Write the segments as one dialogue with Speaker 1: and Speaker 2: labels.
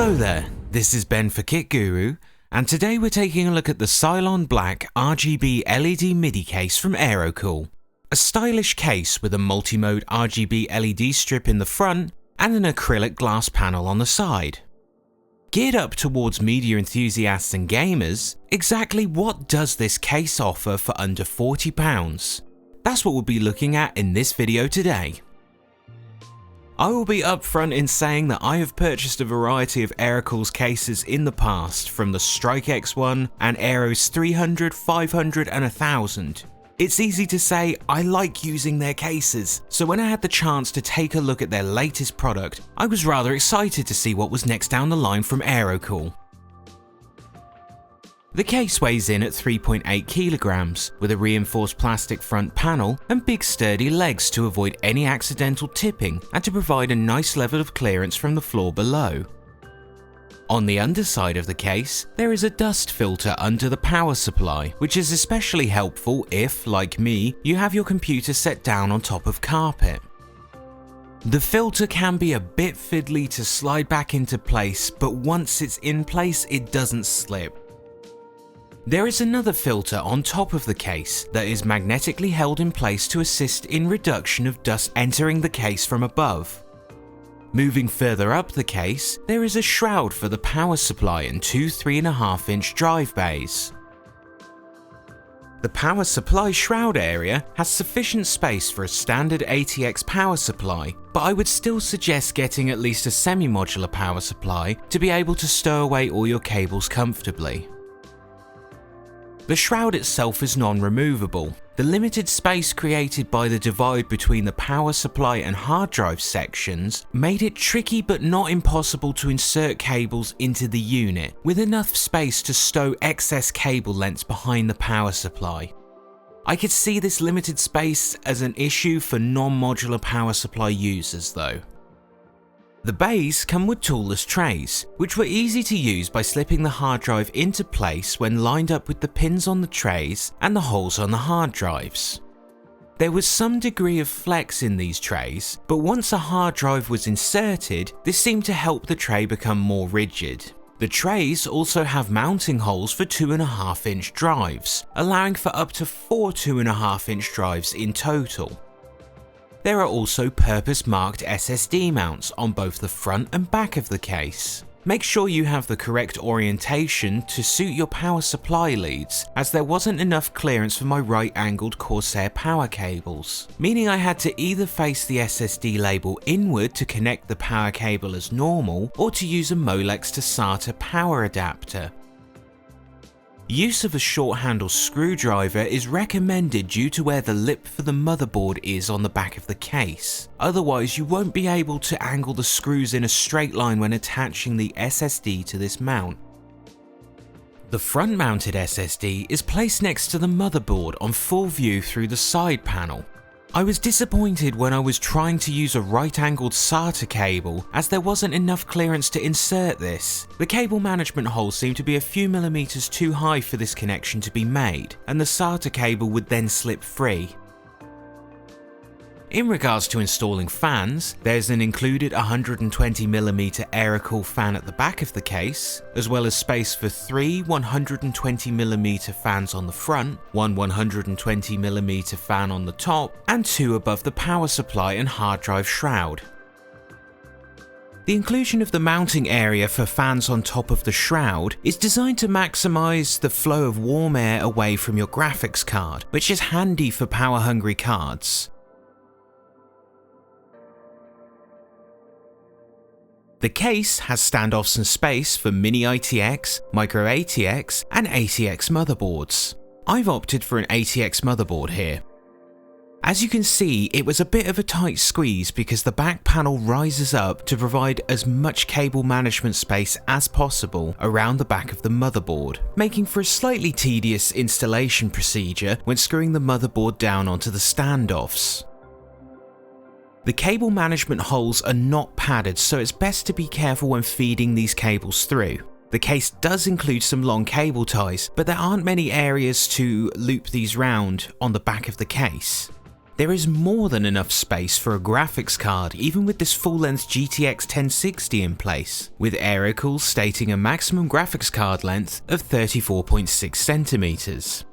Speaker 1: Hello there, this is Ben for Kit Guru, and today we're taking a look at the Cylon Black RGB LED MIDI case from Aerocool. A stylish case with a multi-mode RGB LED strip in the front and an acrylic glass panel on the side. Geared up towards media enthusiasts and gamers, exactly what does this case offer for under £40? That's what we'll be looking at in this video today. I will be upfront in saying that I have purchased a variety of Aerocool's cases in the past, from the Strike X1 and Aero's 300, 500 and 1000. It's easy to say I like using their cases, so when I had the chance to take a look at their latest product, I was rather excited to see what was next down the line from Aerocool. The case weighs in at 3.8 kilograms, with a reinforced plastic front panel and big sturdy legs to avoid any accidental tipping and to provide a nice level of clearance from the floor below. On the underside of the case, there is a dust filter under the power supply, which is especially helpful if, like me, you have your computer set down on top of carpet. The filter can be a bit fiddly to slide back into place, but once it's in place, it doesn't slip. There is another filter on top of the case that is magnetically held in place to assist in reduction of dust entering the case from above. Moving further up the case, there is a shroud for the power supply and two 3.5-inch drive bays. The power supply shroud area has sufficient space for a standard ATX power supply, but I would still suggest getting at least a semi-modular power supply to be able to stow away all your cables comfortably. The shroud itself is non-removable. The limited space created by the divide between the power supply and hard drive sections made it tricky but not impossible to insert cables into the unit, with enough space to stow excess cable lengths behind the power supply. I could see this limited space as an issue for non-modular power supply users though. The bays come with toolless trays, which were easy to use by slipping the hard drive into place when lined up with the pins on the trays and the holes on the hard drives. There was some degree of flex in these trays, but once a hard drive was inserted, this seemed to help the tray become more rigid. The trays also have mounting holes for 2.5-inch drives, allowing for up to 4 2.5-inch drives in total. There are also purpose-marked SSD mounts on both the front and back of the case. Make sure you have the correct orientation to suit your power supply leads, as there wasn't enough clearance for my right-angled Corsair power cables, meaning I had to either face the SSD label inward to connect the power cable as normal, or to use a Molex to SATA power adapter. Use of a short-handle screwdriver is recommended due to where the lip for the motherboard is on the back of the case. Otherwise, you won't be able to angle the screws in a straight line when attaching the SSD to this mount. The front-mounted SSD is placed next to the motherboard on full view through the side panel. I was disappointed when I was trying to use a right-angled SATA cable, as there wasn't enough clearance to insert this. The cable management hole seemed to be a few millimeters too high for this connection to be made, and the SATA cable would then slip free. In regards to installing fans, there's an included 120mm Aerocool fan at the back of the case, as well as space for 3 120mm fans on the front, one 120mm fan on the top, and 2 above the power supply and hard drive shroud. The inclusion of the mounting area for fans on top of the shroud is designed to maximise the flow of warm air away from your graphics card, which is handy for power-hungry cards. The case has standoffs and space for mini ITX, micro ATX and ATX motherboards. I've opted for an ATX motherboard here. As you can see, it was a bit of a tight squeeze because the back panel rises up to provide as much cable management space as possible around the back of the motherboard, making for a slightly tedious installation procedure when screwing the motherboard down onto the standoffs. The cable management holes are not padded, so it's best to be careful when feeding these cables through. The case does include some long cable ties, but there aren't many areas to loop these round on the back of the case. There is more than enough space for a graphics card even with this full-length GTX 1060 in place, with Aerocool stating a maximum graphics card length of 34.6 centimeters.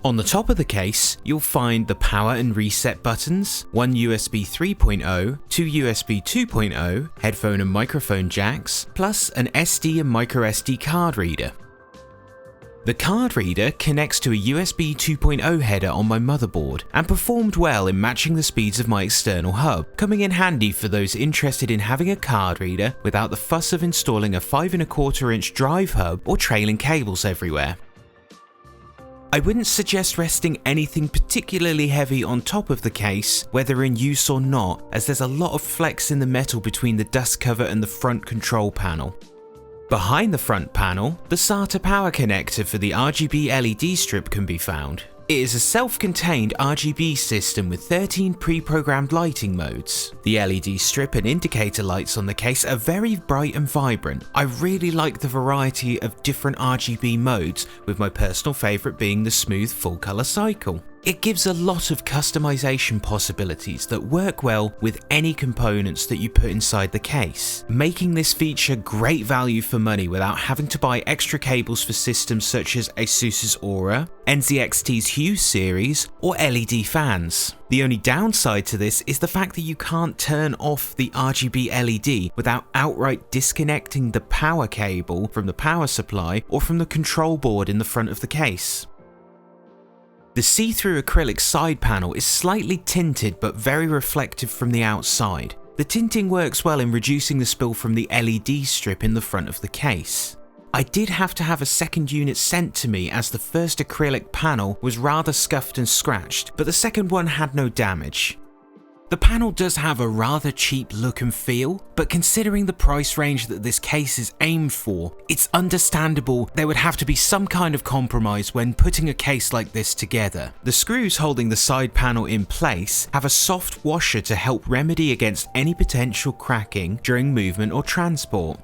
Speaker 1: On the top of the case, you'll find the power and reset buttons, one USB 3.0, two USB 2.0, headphone and microphone jacks, plus an SD and microSD card reader. The card reader connects to a USB 2.0 header on my motherboard and performed well in matching the speeds of my external hub, coming in handy for those interested in having a card reader without the fuss of installing a 5¼ drive hub or trailing cables everywhere. I wouldn't suggest resting anything particularly heavy on top of the case, whether in use or not, as there's a lot of flex in the metal between the dust cover and the front control panel. Behind the front panel, the SATA power connector for the RGB LED strip can be found. It is a self-contained RGB system with 13 pre-programmed lighting modes. The LED strip and indicator lights on the case are very bright and vibrant. I really like the variety of different RGB modes, with my personal favourite being the smooth full colour cycle. It gives a lot of customization possibilities that work well with any components that you put inside the case, making this feature great value for money without having to buy extra cables for systems such as ASUS's Aura, NZXT's Hue series, or LED fans. The only downside to this is the fact that you can't turn off the RGB LED without outright disconnecting the power cable from the power supply or from the control board in the front of the case. The see-through acrylic side panel is slightly tinted but very reflective from the outside. The tinting works well in reducing the spill from the LED strip in the front of the case. I did have to have a second unit sent to me as the first acrylic panel was rather scuffed and scratched, but the second one had no damage. The panel does have a rather cheap look and feel, but considering the price range that this case is aimed for, it's understandable there would have to be some kind of compromise when putting a case like this together. The screws holding the side panel in place have a soft washer to help remedy against any potential cracking during movement or transport.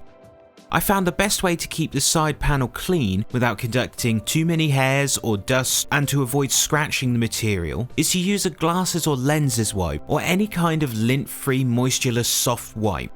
Speaker 1: I found the best way to keep the side panel clean without conducting too many hairs or dust and to avoid scratching the material is to use a glasses or lenses wipe or any kind of lint-free moistureless soft wipe.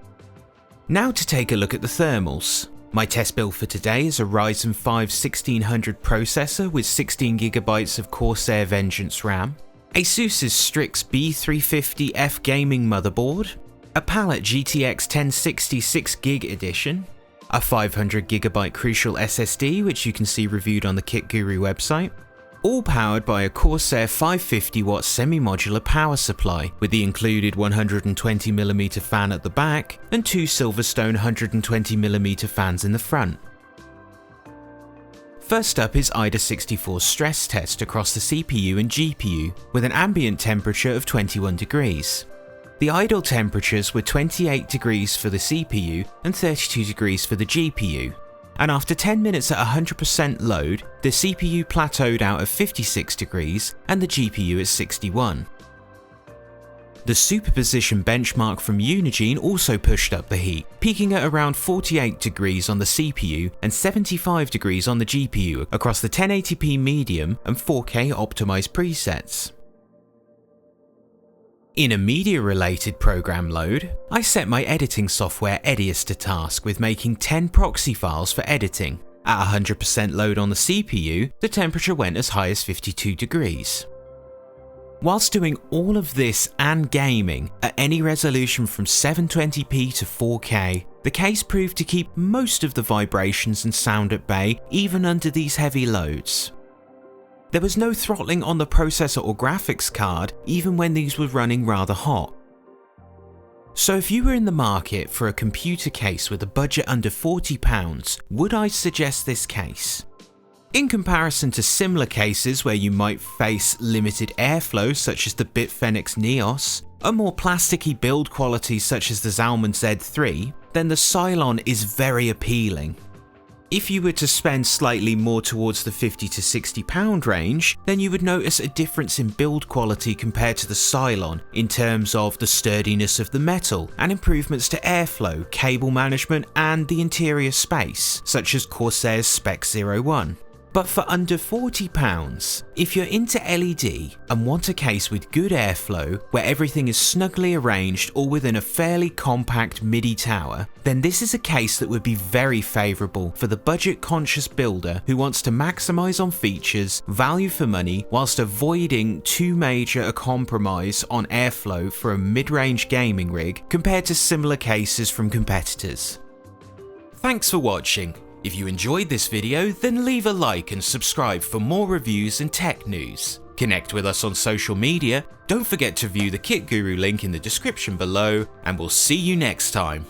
Speaker 1: Now to take a look at the thermals. My test build for today is a Ryzen 5 1600 processor with 16GB of Corsair Vengeance RAM, ASUS's STRIX B350F gaming motherboard, a Palette GTX 1060 6GB edition, a 500GB Crucial SSD which you can see reviewed on the Kit Guru website, all powered by a Corsair 550W semi-modular power supply with the included 120mm fan at the back and two Silverstone 120mm fans in the front. First up is IDA64's stress test across the CPU and GPU with an ambient temperature of 21 degrees. The idle temperatures were 28 degrees for the CPU and 32 degrees for the GPU, and after 10 minutes at 100% load, the CPU plateaued out at 56 degrees and the GPU at 61. The superposition benchmark from Unigine also pushed up the heat, peaking at around 48 degrees on the CPU and 75 degrees on the GPU across the 1080p medium and 4K optimized presets. In a media-related program load, I set my editing software Edius to task with making 10 proxy files for editing. At 100% load on the CPU, the temperature went as high as 52 degrees. Whilst doing all of this and gaming at any resolution from 720p to 4K, the case proved to keep most of the vibrations and sound at bay even under these heavy loads. There was no throttling on the processor or graphics card even when these were running rather hot. So if you were in the market for a computer case with a budget under £40, would I suggest this case? In comparison to similar cases where you might face limited airflow such as the Bitfenix Neos, a more plasticky build quality such as the Zalman Z3, then the Cylon is very appealing. If you were to spend slightly more towards the £50 to £60 range, then you would notice a difference in build quality compared to the Cylon in terms of the sturdiness of the metal and improvements to airflow, cable management and the interior space, such as Corsair's Spec 01. But for under £40, if you're into LED and want a case with good airflow, where everything is snugly arranged all within a fairly compact MIDI tower, then this is a case that would be very favourable for the budget-conscious builder who wants to maximise on features, value for money, whilst avoiding too major a compromise on airflow for a mid-range gaming rig compared to similar cases from competitors. Thanks for watching. If you enjoyed this video, then leave a like and subscribe for more reviews and tech news. Connect with us on social media, don't forget to view the Kit Guru link in the description below, and we'll see you next time.